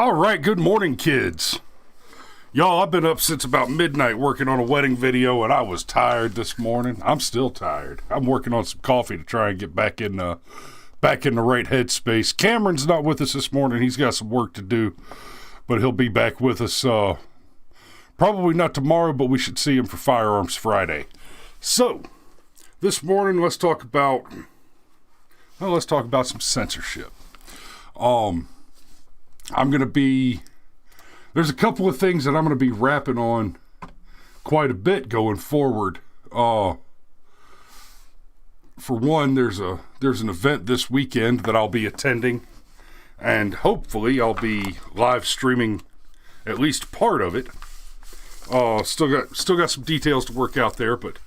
All right, good morning, kids. Y'all, I've been up since about midnight working on a wedding video, and I was tired this morning. I'm still tired. I'm working on some coffee to try and get back in the right headspace. Cameron's not with us this morning. He's got some work to do, but he'll be back with us probably not tomorrow, but we should see him for Firearms Friday. So, this morning, let's talk about some censorship. There's a couple of things that I'm going to be rapping on quite a bit going forward. For one, there's an event this weekend that I'll be attending, and hopefully I'll be live streaming at least part of it. Still got some details to work out there, but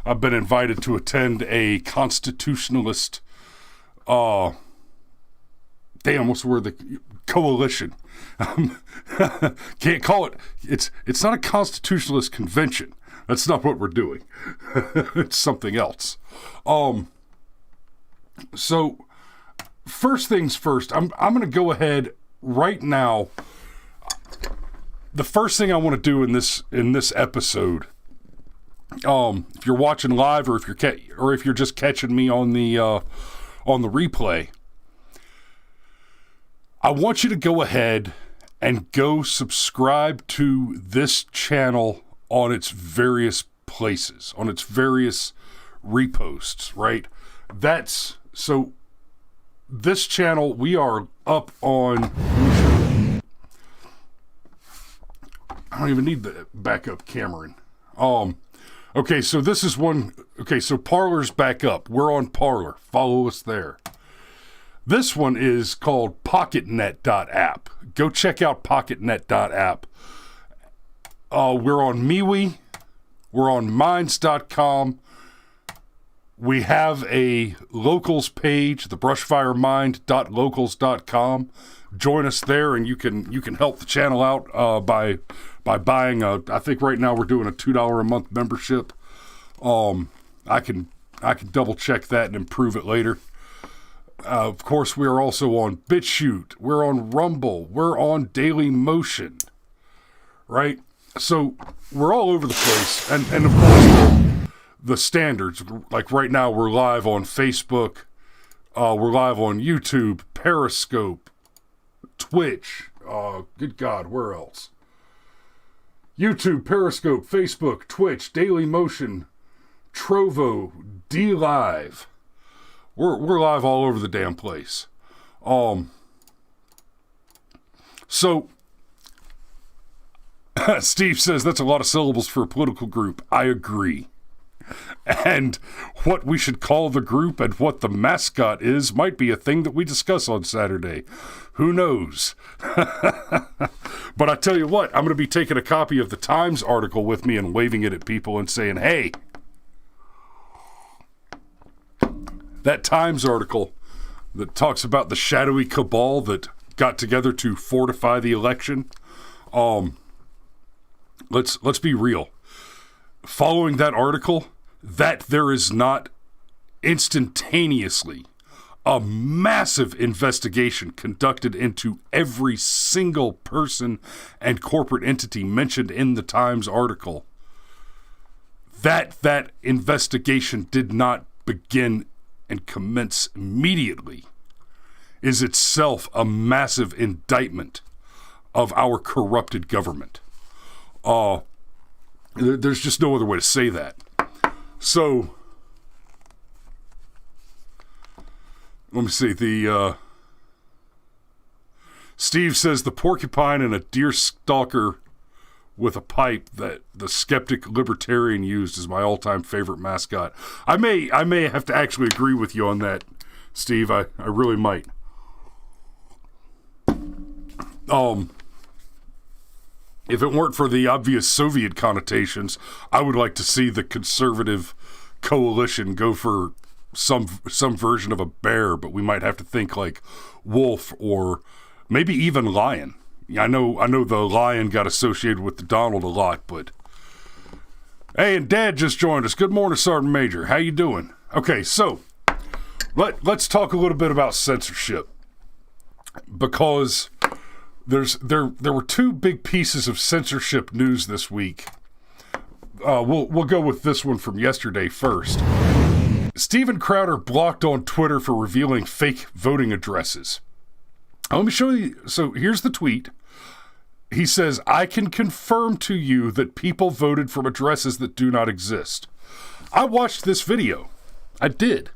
I've been invited to attend a constitutionalist, what's the word? The coalition. Can't call it. It's not a constitutionalist convention. That's not what we're doing. It's something else. So first things first, I'm going to go ahead right now. The first thing I want to do in this episode, if you're watching live or if you're just catching me on the replay, I want you to go ahead and go subscribe to this channel on its various places, on its various reposts, right? So this channel, we are up on, I don't even need the backup Cameron. Okay, so this is one, so Parler's back up. We're on Parler. Follow us there. This one is called PocketNet.app. Go check out PocketNet.app. We're on MeWe. We're on Minds.com. We have a locals page, the brushfiremind.locals.com. Join us there, and you can help the channel out by buying I think right now we're doing a $2 a month membership. I can double check that and improve it later. Of course, we are also on BitChute. We're on Rumble. We're on Daily Motion, right? So we're all over the place. And of course, the standards, like right now, we're live on Facebook. We're live on YouTube, Periscope, Twitch. Good God, where else? YouTube, Periscope, Facebook, Twitch, Daily Motion, Trovo, DLive. We're live all over the damn place. So Steve says that's a lot of syllables for a political group. I agree. And what we should call the group and what the mascot is might be a thing that we discuss on Saturday. Who knows? But I tell you what, I'm going to be taking a copy of the Times article with me and waving it at people and saying, hey, that Times article that talks about the shadowy cabal that got together to fortify the election. Let's be real. Following that article, that there is not instantaneously a massive investigation conducted into every single person and corporate entity mentioned in the Times article. That investigation did not begin and commence immediately is itself a massive indictment of our corrupted government. There's just no other way to say that. So, let me see. Steve says the porcupine and a deer stalker with a pipe that the skeptic libertarian used is my all-time favorite mascot. I may have to actually agree with you on that, Steve. I really might. If it weren't for the obvious Soviet connotations, I would like to see the conservative coalition go for some version of a bear, but we might have to think like wolf or maybe even lion. I know the lion got associated with the Donald a lot, but hey, and Dad just joined us. Good morning, Sergeant Major. How you doing? Okay, so let's talk a little bit about censorship, because there were two big pieces of censorship news this week. We'll go with this one from yesterday first. Steven Crowder blocked on Twitter for revealing fake voting addresses. Let me show you. So here's the tweet. He says, "I can confirm to you that people voted from addresses that do not exist." I watched this video. I did.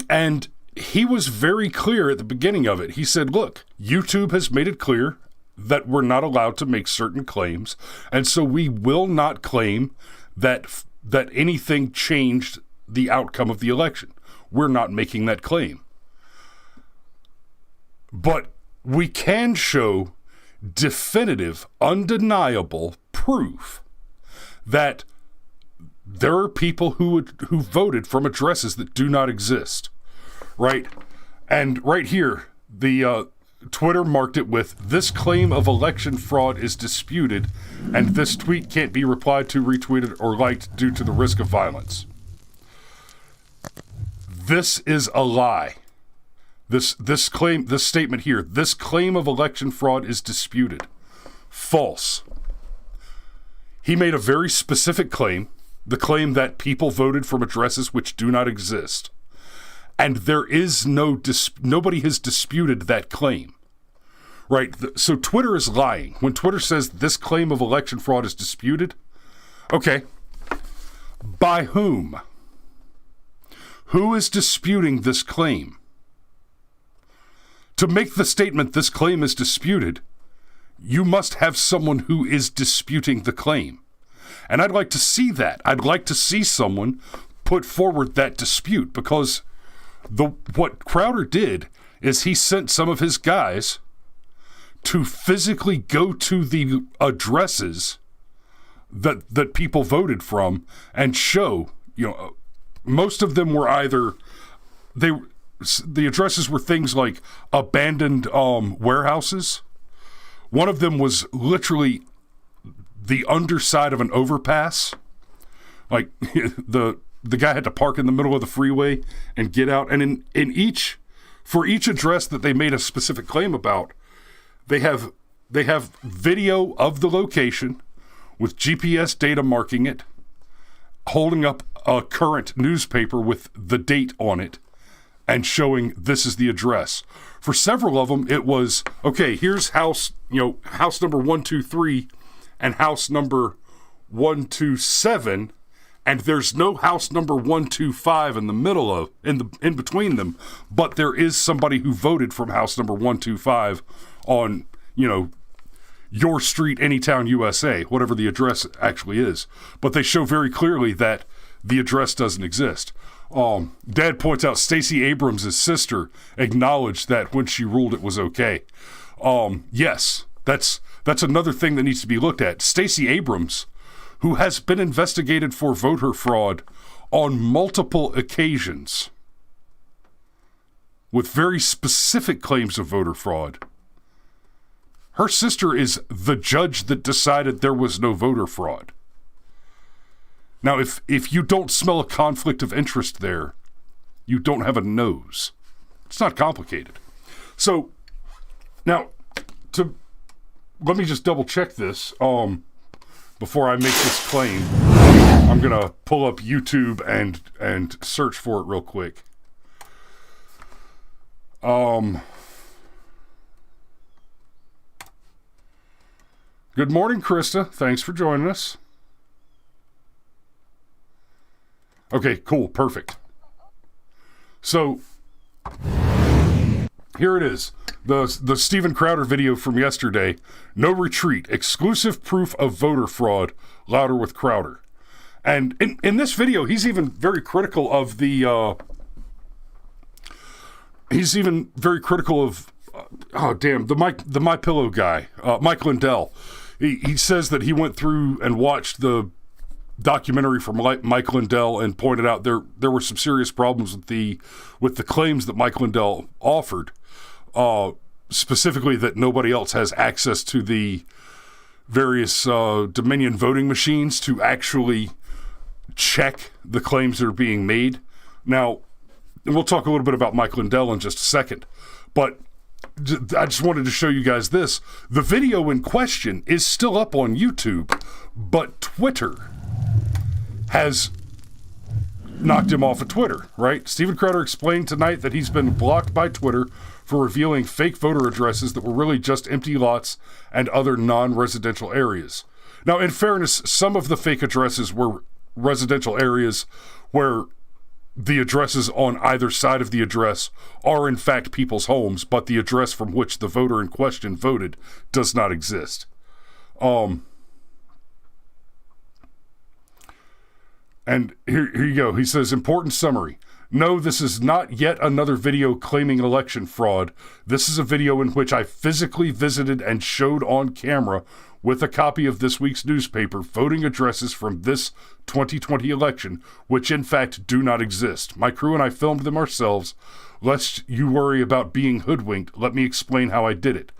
And he was very clear at the beginning of it. He said, look, YouTube has made it clear that we're not allowed to make certain claims, and so we will not claim that anything changed the outcome of the election. We're not making that claim. But we can show definitive, undeniable proof that there are people who voted from addresses that do not exist, right? And right here, the Twitter marked it with, "This claim of election fraud is disputed, and this tweet can't be replied to, retweeted, or liked due to the risk of violence." This is a lie. This statement here, "This claim of election fraud is disputed." False. He made a very specific claim, the claim that people voted from addresses which do not exist. And there is nobody has disputed that claim, right? So Twitter is lying. When Twitter says this claim of election fraud is disputed, okay, by whom? Who is disputing this claim? To make the statement this claim is disputed, you must have someone who is disputing the claim. And I'd like to see that. I'd like to see someone put forward that dispute, because what Crowder did is he sent some of his guys to physically go to the addresses that people voted from and show, most of them were either, the addresses were things like abandoned warehouses. One of them was literally the underside of an overpass. Like the guy had to park in the middle of the freeway and get out. And for each address that they made a specific claim about, they have video of the location with GPS data marking it, holding up a current newspaper with the date on it, and showing this is the address. For several of them, it was, okay, here's house number 123 and house number 127, and there's no house number 125 in between them, but there is somebody who voted from house number 125 on, your street, Anytown, USA, whatever the address actually is. But they show very clearly that the address doesn't exist. Dad points out Stacey Abrams' sister acknowledged that when she ruled it was okay. Yes, that's another thing that needs to be looked at. Stacey Abrams, who has been investigated for voter fraud on multiple occasions with very specific claims of voter fraud. Her sister is the judge that decided there was no voter fraud. Now, if you don't smell a conflict of interest there, you don't have a nose. It's not complicated. So, now, let me just double check this before I make this claim. I'm going to pull up YouTube and search for it real quick. Good morning, Krista. Thanks for joining us. Okay, cool, perfect. So, here it is. The Steven Crowder video from yesterday. No retreat. Exclusive proof of voter fraud. Louder with Crowder. And in this video, he's even very critical of the MyPillow guy, Mike Lindell. He says that he went through and watched the documentary from Mike Lindell and pointed out there were some serious problems with the claims that Mike Lindell offered, specifically that nobody else has access to the various Dominion voting machines to actually check the claims that are being made. Now, and we'll talk a little bit about Mike Lindell in just a second, but I just wanted to show you guys this. The video in question is still up on YouTube, but Twitter has knocked him off of Twitter, right? Steven Crowder explained tonight that he's been blocked by Twitter for revealing fake voter addresses that were really just empty lots and other non-residential areas. Now, in fairness, some of the fake addresses were residential areas where the addresses on either side of the address are in fact people's homes, but the address from which the voter in question voted does not exist. And here you go. He says, important summary. No, this is not yet another video claiming election fraud. This is a video in which I physically visited and showed on camera with a copy of this week's newspaper voting addresses from this 2020 election, which in fact do not exist. My crew and I filmed them ourselves. Lest you worry about being hoodwinked, let me explain how I did it.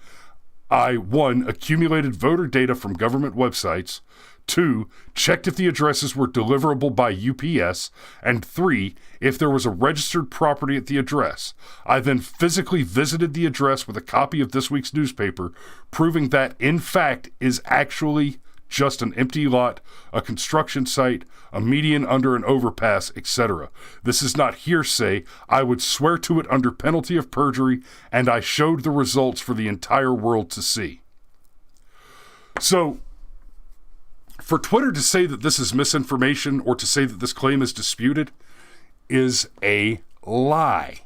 I, 1, accumulated voter data from government websites, 2, checked if the addresses were deliverable by UPS, and 3, if there was a registered property at the address. I then physically visited the address with a copy of this week's newspaper, proving that, in fact, is actually just an empty lot, a construction site, a median under an overpass, etc. This is not hearsay. I would swear to it under penalty of perjury, and I showed the results for the entire world to see. So, for Twitter to say that this is misinformation or to say that this claim is disputed is a lie,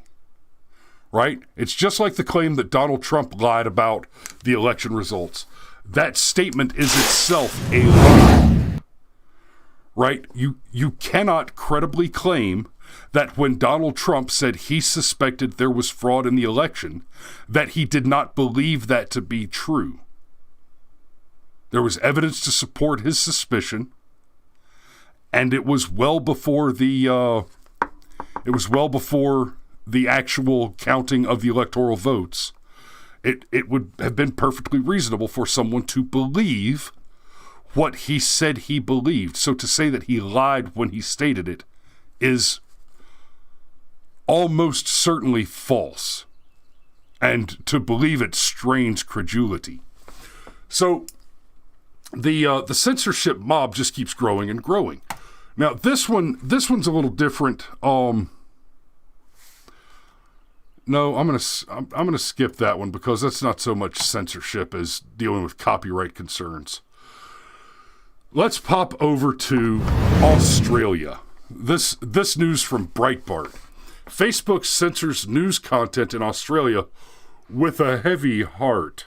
right? It's just like the claim that Donald Trump lied about the election results. That statement is itself a lie, right? You cannot credibly claim that when Donald Trump said he suspected there was fraud in the election, that he did not believe that to be true. There was evidence to support his suspicion, and it was well before the actual counting of the electoral votes. It would have been perfectly reasonable for someone to believe what he said he believed. So to say that he lied when he stated it is almost certainly false, and to believe it strains credulity. So the censorship mob just keeps growing and growing. Now this one's a little different. No, I'm gonna skip that one because that's not so much censorship as dealing with copyright concerns. Let's pop over to Australia. This news from Breitbart. Facebook censors news content in Australia with a heavy heart.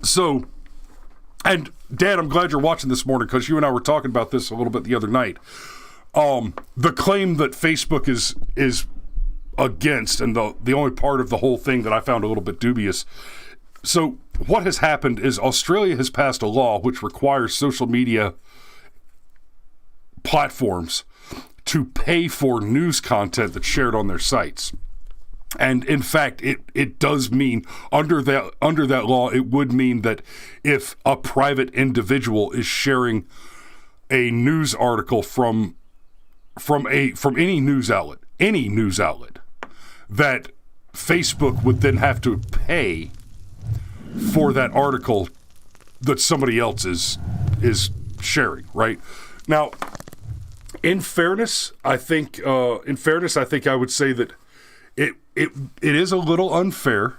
So, and Dad, I'm glad you're watching this morning because you and I were talking about this a little bit the other night. The claim that Facebook is against, and the only part of the whole thing that I found a little bit dubious. So what has happened is Australia has passed a law which requires social media platforms to pay for news content that's shared on their sites. And in fact, it does mean under that law, it would mean that if a private individual is sharing a news article from any news outlet, that Facebook would then have to pay for that article that somebody else is sharing, right? Now, in fairness, I think I would say that it is a little unfair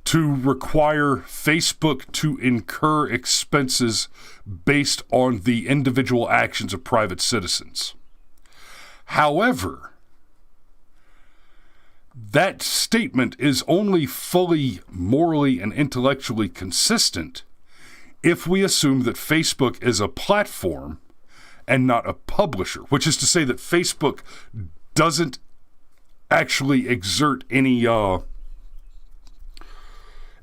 to require Facebook to incur expenses based on the individual actions of private citizens. However, that statement is only fully morally and intellectually consistent if we assume that Facebook is a platform and not a publisher, which is to say that Facebook doesn't actually exert any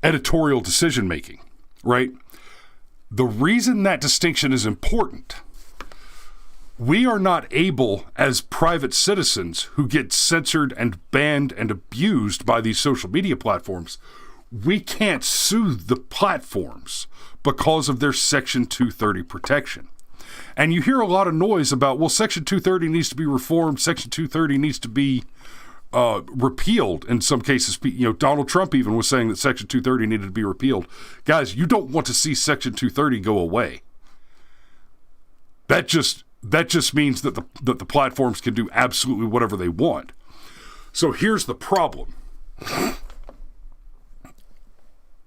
editorial decision making, right? The reason that distinction is important, we are not able, as private citizens who get censored and banned and abused by these social media platforms, we can't sue the platforms because of their Section 230 protection. And you hear a lot of noise about, well, Section 230 needs to be reformed, Section 230 needs to be repealed in some cases. Donald Trump even was saying that Section 230 needed to be repealed. Guys, you don't want to see Section 230 go away. That just means that the platforms can do absolutely whatever they want. So here's the problem.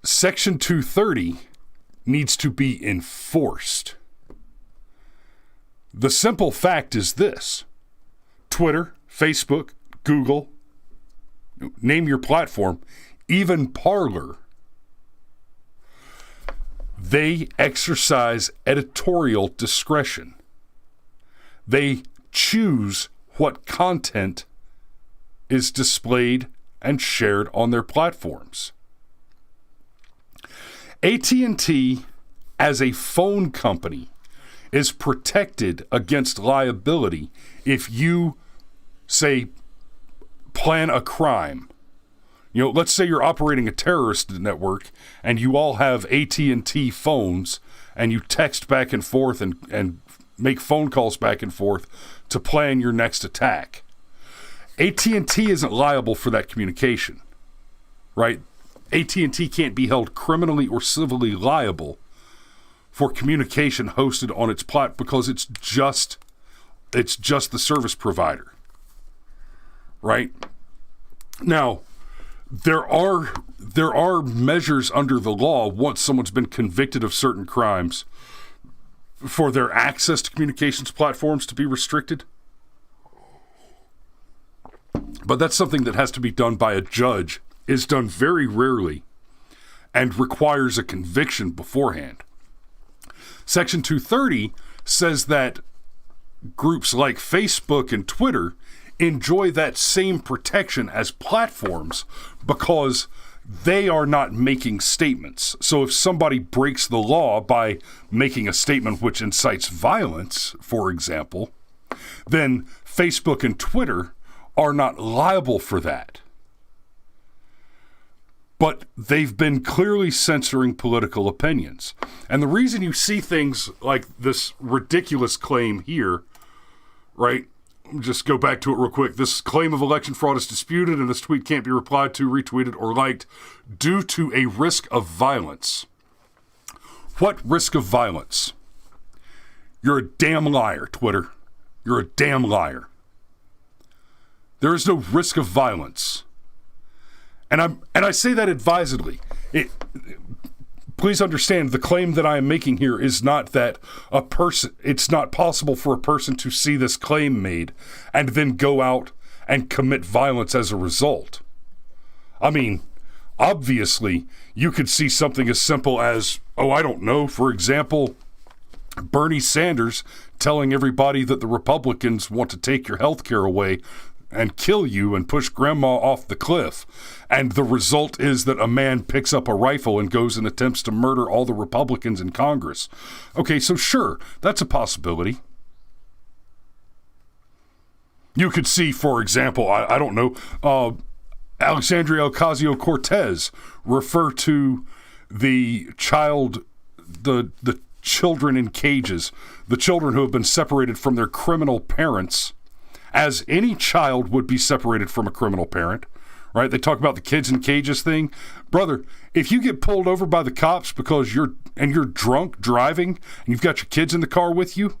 Section 230 needs to be enforced. The simple fact is this: Twitter, Facebook, Google, name your platform, even Parler, they exercise editorial discretion. They choose what content is displayed and shared on their platforms. AT&T, as a phone company, is protected against liability if you, say, plan a crime. Let's say you're operating a terrorist network and you all have AT&T phones and you text back and forth and make phone calls back and forth to plan your next attack. AT&T isn't liable for that communication, right? AT&T can't be held criminally or civilly liable for communication hosted on its platform because it's just the service provider, right? Now, there are measures under the law once someone's been convicted of certain crimes for their access to communications platforms to be restricted. But that's something that has to be done by a judge, is done very rarely, and requires a conviction beforehand. Section 230 says that groups like Facebook and Twitter enjoy that same protection as platforms because they are not making statements. So if somebody breaks the law by making a statement which incites violence, for example, then Facebook and Twitter are not liable for that. But they've been clearly censoring political opinions. And the reason you see things like this ridiculous claim here, right? Just go back to it real quick. This claim of election fraud is disputed and this tweet can't be replied to, retweeted, or liked due to a risk of violence. What risk of violence? You're a damn liar, Twitter. You're a damn liar. There is no risk of violence. And I say that advisedly. Please understand, the claim that I am making here is not that it's not possible for a person to see this claim made and then go out and commit violence as a result. I mean, obviously, you could see something as simple as, for example, Bernie Sanders telling everybody that the Republicans want to take your health care away and kill you and push grandma off the cliff. And the result is that a man picks up a rifle and goes and attempts to murder all the Republicans in Congress. Okay, so sure, that's a possibility. You could see, for example, Alexandria Ocasio-Cortez refer to the children in cages, the children who have been separated from their criminal parents, as any child would be separated from a criminal parent, right? They talk about the kids in cages thing. Brother, if you get pulled over by the cops because you're drunk driving and you've got your kids in the car with you,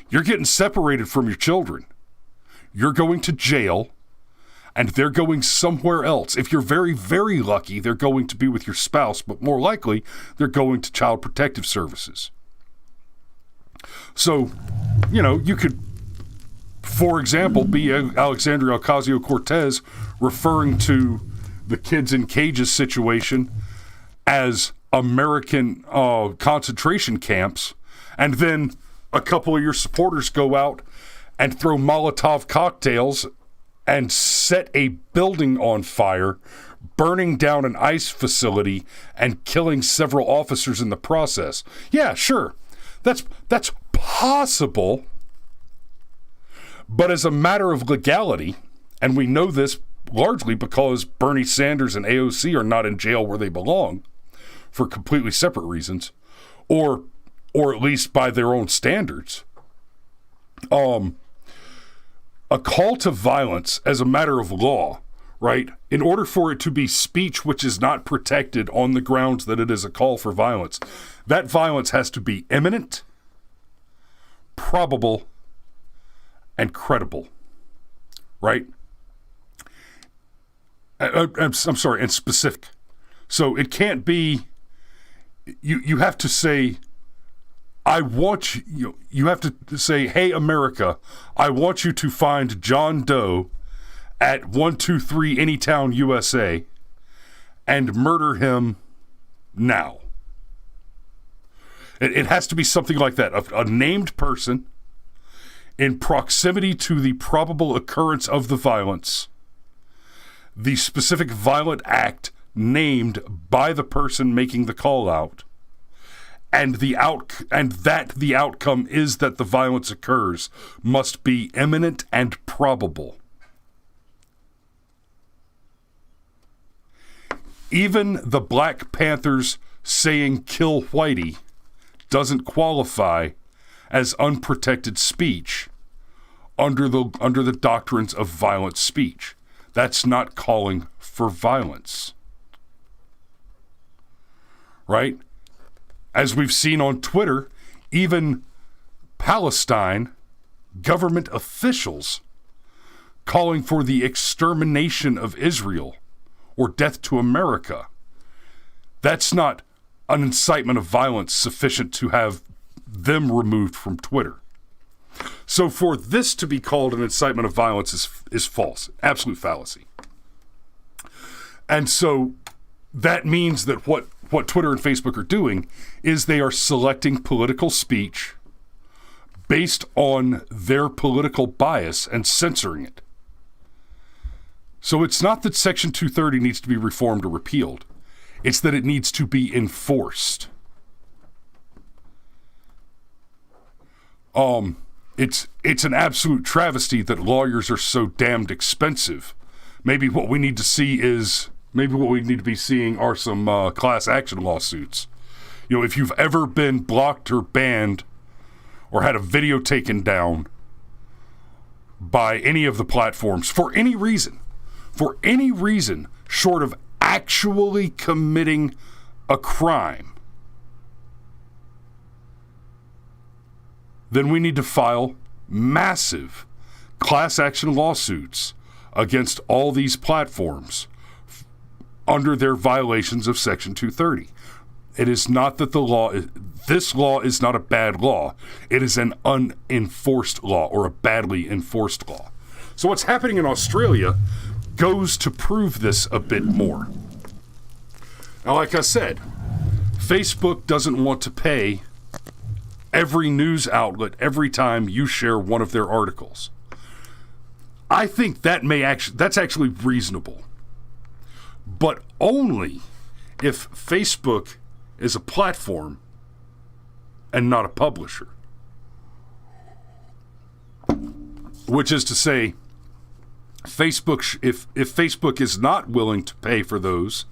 you're getting separated from your children. You're going to jail and they're going somewhere else. If you're very, very lucky, they're going to be with your spouse, but more likely, they're going to Child Protective Services. So, you could, for example, be Alexandria Ocasio-Cortez referring to the kids in cages situation as American concentration camps, and then a couple of your supporters go out and throw Molotov cocktails and set a building on fire, burning down an ICE facility and killing several officers in the process. Yeah, sure. That's possible. But as a matter of legality, and we know this largely because Bernie Sanders and AOC are not in jail where they belong for completely separate reasons, or at least by their own standards. a call to violence as a matter of law, right? In order for it to be speech which is not protected on the grounds that it is a call for violence, that violence has to be imminent, probable, and credible, right? I'm sorry, and specific. So it can't be, you have to say, I want you have to say, hey, America, I want you to find John Doe at 123 Anytown, USA, and murder him now. It has to be something like that. A named person in proximity to the probable occurrence of the violence, the specific violent act named by the person making the call out, and the outcome is that the violence occurs, must be imminent and probable. Even the Black Panthers saying "kill Whitey" doesn't qualify as unprotected speech under the doctrines of violent speech. That's not calling for violence. Right? As we've seen on Twitter, even Palestine government officials calling for the extermination of Israel or death to America. That's not an incitement of violence sufficient to have them removed from Twitter. So for this to be called an incitement of violence is false, absolute fallacy. And so that means that what Twitter and Facebook are doing is they are selecting political speech based on their political bias and censoring it. So it's not that Section 230 needs to be reformed or repealed. It's that it needs to be enforced. It's an absolute travesty that lawyers are so damned expensive. Maybe what we need to be seeing are some class action lawsuits. You know, if you've ever been blocked or banned or had a video taken down by any of the platforms for any reason short of actually committing a crime, then we need to file massive class action lawsuits against all these platforms under their violations of Section 230. It is not that this law is not a bad law. It is an unenforced law or a badly enforced law. So what's happening in Australia goes to prove this a bit more. Now, like I said, Facebook doesn't want to pay every news outlet every time you share one of their articles. I think that's actually reasonable. But only if Facebook is a platform and not a publisher. Which is to say, Facebook, if Facebook is not willing to pay for those,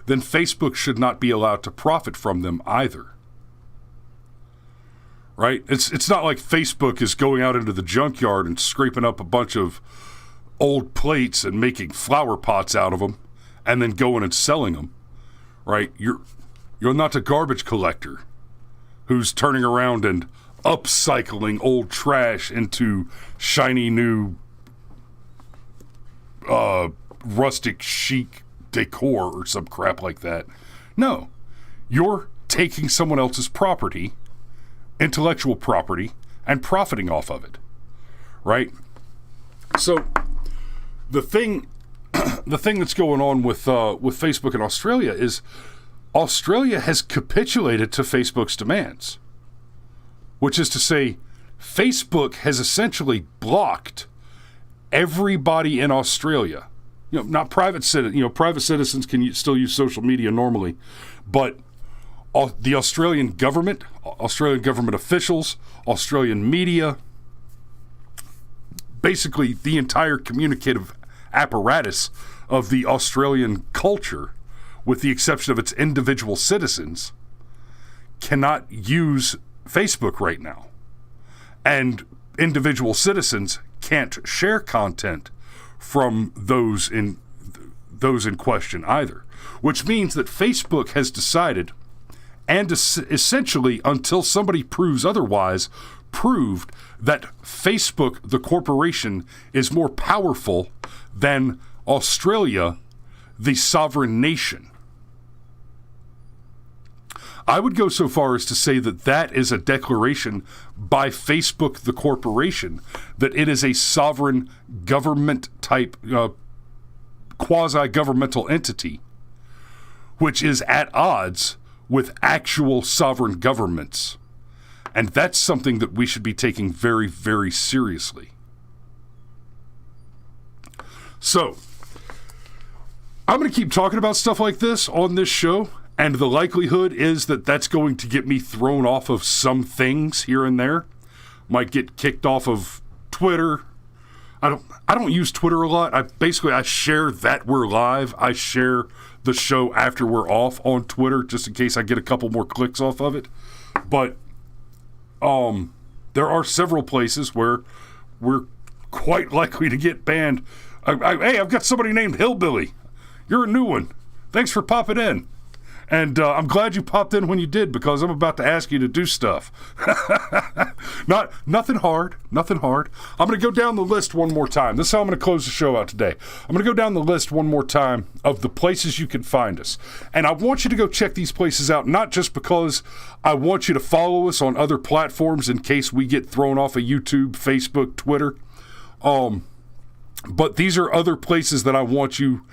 then Facebook should not be allowed to profit from them either. Right? It's not like Facebook is going out into the junkyard and scraping up a bunch of old plates and making flower pots out of them and then going and selling them. Right? You're not a garbage collector who's turning around and upcycling old trash into shiny new rustic chic decor or some crap like that. No, you're taking someone else's property, intellectual property, and profiting off of it, right? So the thing that's going on with Facebook in Australia is Australia has capitulated to Facebook's demands, which is to say, Facebook has essentially blocked everybody in Australia. Not private citizens. Private citizens can still use social media normally, but the Australian government officials, Australian media, basically the entire communicative apparatus of the Australian culture, with the exception of its individual citizens, cannot use Facebook right now. And individual citizens can't share content from those in question either, which means that Facebook has decided, and essentially until somebody proves otherwise, proved that Facebook, the corporation, is more powerful than Australia, the sovereign nation. I would go so far as to say that that is a declaration by Facebook, the corporation, that it is a sovereign government type, quasi-governmental entity, which is at odds with actual sovereign governments. And that's something that we should be taking very, very seriously. So, I'm going to keep talking about stuff like this on this show, and the likelihood is that that's going to get me thrown off of some things here and there. Might get kicked off of Twitter. I don't use Twitter a lot. I share that we're live. I share the show after we're off on Twitter, just in case I get a couple more clicks off of it. But there are several places where we're quite likely to get banned. Hey, I've got somebody named Hillbilly. You're a new one. Thanks for popping in. And I'm glad you popped in when you did, because I'm about to ask you to do stuff. Nothing hard. I'm going to go down the list one more time. This is how I'm going to close the show out today. I'm going to go down the list one more time of the places you can find us. And I want you to go check these places out, not just because I want you to follow us on other platforms in case we get thrown off of YouTube, Facebook, Twitter. But these are other places that I want you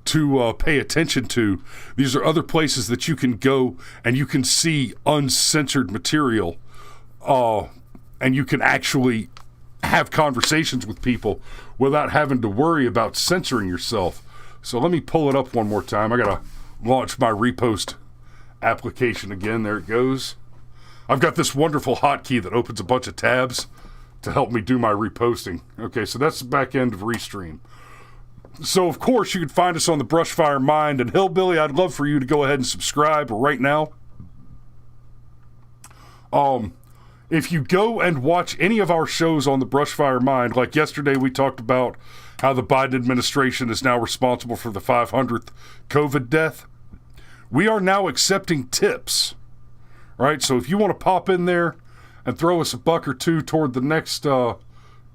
to pay attention to. These are other places that you can go and you can see uncensored material, and you can actually have conversations with people without having to worry about censoring yourself. So let me pull it up one more time. I gotta launch my repost application again. There it goes. I've got this wonderful hotkey that opens a bunch of tabs to help me do my reposting. Okay, so that's the back end of Restream. So, of course, you can find us on the Brushfire Mind. And Hillbilly, I'd love for you to go ahead and subscribe right now. If you go and watch any of our shows on the Brushfire Mind, like yesterday we talked about how the Biden administration is now responsible for the 500th COVID death, we are now accepting tips, right? So if you want to pop in there and throw us a buck or two toward the next, toward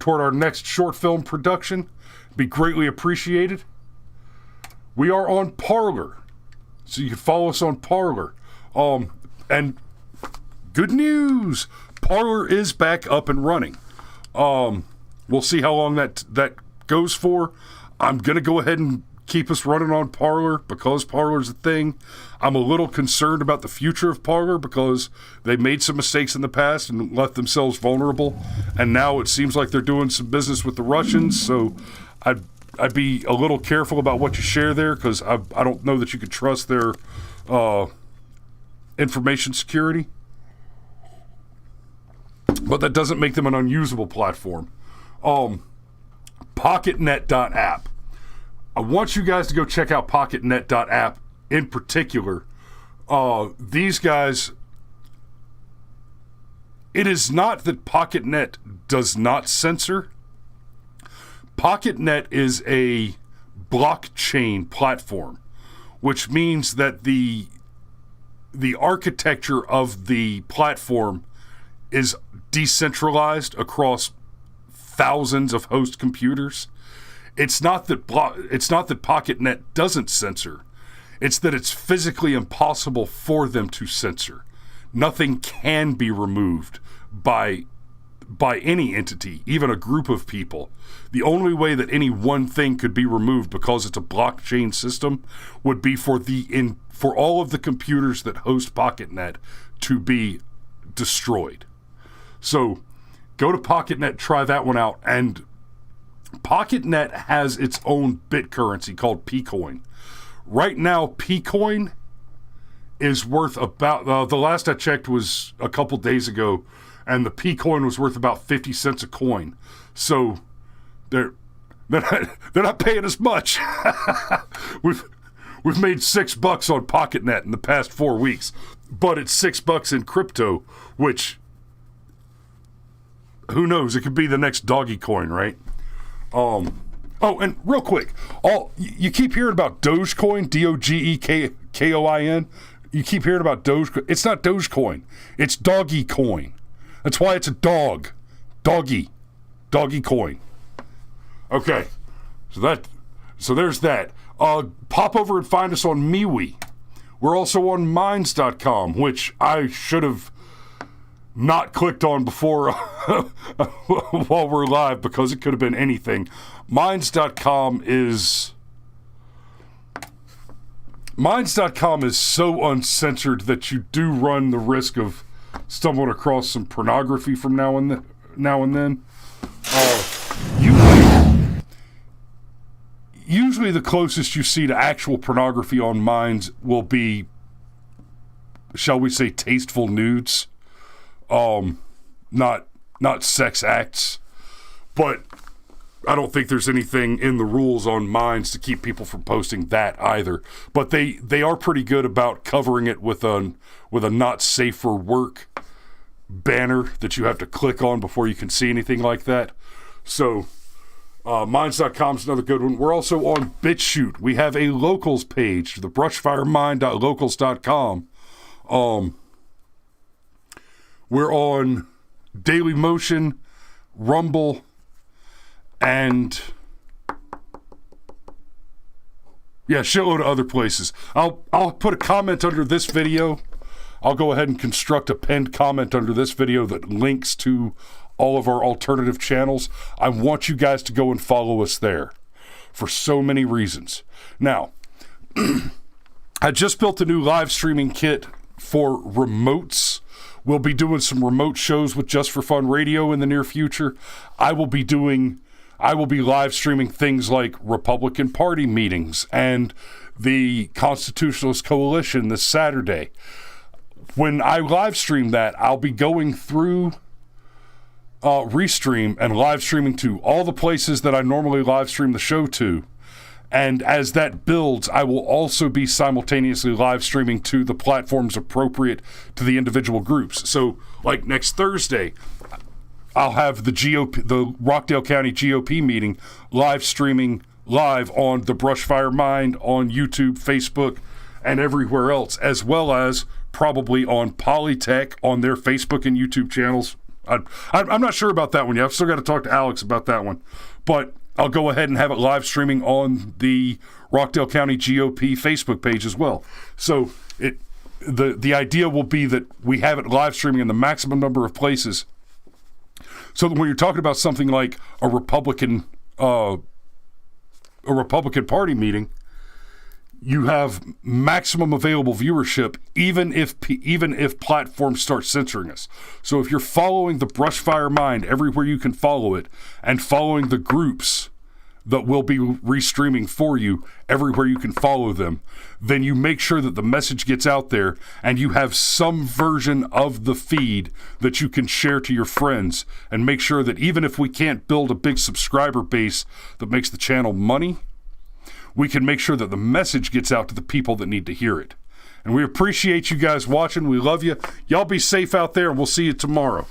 our next short film production, be greatly appreciated. We are on Parler, so you can follow us on Parler. And good news, Parler is back up and running. We'll see how long that goes for. I'm gonna go ahead and keep us running on Parler because Parler's a thing. I'm a little concerned about the future of Parler because they made some mistakes in the past and left themselves vulnerable, and now it seems like they're doing some business with the Russians. So I'd be a little careful about what you share there, because I don't know that you could trust their information security. But that doesn't make them an unusable platform. PocketNet.app. I want you guys to go check out PocketNet.app in particular. These guys, it is not that PocketNet does not censor. PocketNet is a blockchain platform, which means that the architecture of the platform is decentralized across thousands of host computers. It's not that PocketNet doesn't censor. It's that it's physically impossible for them to censor. Nothing can be removed by any entity, even a group of people. The only way that any one thing could be removed, because it's a blockchain system, would be for all of the computers that host PocketNet to be destroyed. So go to PocketNet, try that one out. And PocketNet has its own bit currency called Pcoin. Right now, Pcoin is worth about, the last I checked was a couple days ago, and the Pcoin was worth about 50 cents a coin. So they're not paying as much. We've made $6 on PocketNet in the past 4 weeks, but it's $6 in crypto, which, who knows? It could be the next doggy coin, right? Oh, and real quick, you keep hearing about Dogecoin, Dogekoin. You keep hearing about Dogecoin. It's not Dogecoin. It's Doggy Coin. That's why it's a dog. Doggy coin. Okay, so there's that. Pop over and find us on MeWe. We're also on Minds.com, which I should have not clicked on before while we're live because it could have been anything. Minds.com is so uncensored that you do run the risk of stumbling across some pornography from now and then. Usually the closest you see to actual pornography on Minds will be, shall we say, tasteful nudes. Not sex acts. But I don't think there's anything in the rules on Minds to keep people from posting that either. But they are pretty good about covering it with a not safe for work banner that you have to click on before you can see anything like that. So Minds.com is another good one. We're also on BitChute. We have a locals page, the brushfiremind.locals.com. We're on Daily Motion, Rumble, and shitload of other places. I'll put a comment under this video. I'll go ahead and construct a pinned comment under this video that links to all of our alternative channels. I want you guys to go and follow us there for so many reasons. Now, I just built a new live streaming kit for remotes. We'll be doing some remote shows with Just for Fun Radio in the near future. I will be live streaming things like Republican Party meetings and the Constitutionalist Coalition this Saturday. When I live stream that, I'll be going through Restream and live streaming to all the places that I normally live stream the show to. And as that builds, I will also be simultaneously live streaming to the platforms appropriate to the individual groups. So, like next Thursday, I'll have the Rockdale County GOP meeting live streaming live on the Brushfire Mind on YouTube, Facebook, and everywhere else, as well as probably on Polytech on their Facebook and YouTube channels. I'm not sure about that one yet. I've still got to talk to Alex about that one. But I'll go ahead and have it live streaming on the Rockdale County GOP Facebook page as well. So the idea will be that we have it live streaming in the maximum number of places, so that when you're talking about something like a Republican Party meeting, you have maximum available viewership, even if platforms start censoring us. So if you're following the Brushfire Mind everywhere you can follow it, and following the groups that will be restreaming for you everywhere you can follow them, then you make sure that the message gets out there and you have some version of the feed that you can share to your friends, and make sure that even if we can't build a big subscriber base that makes the channel money, we can make sure that the message gets out to the people that need to hear it. And we appreciate you guys watching. We love you. Y'all be safe out there, and we'll see you tomorrow.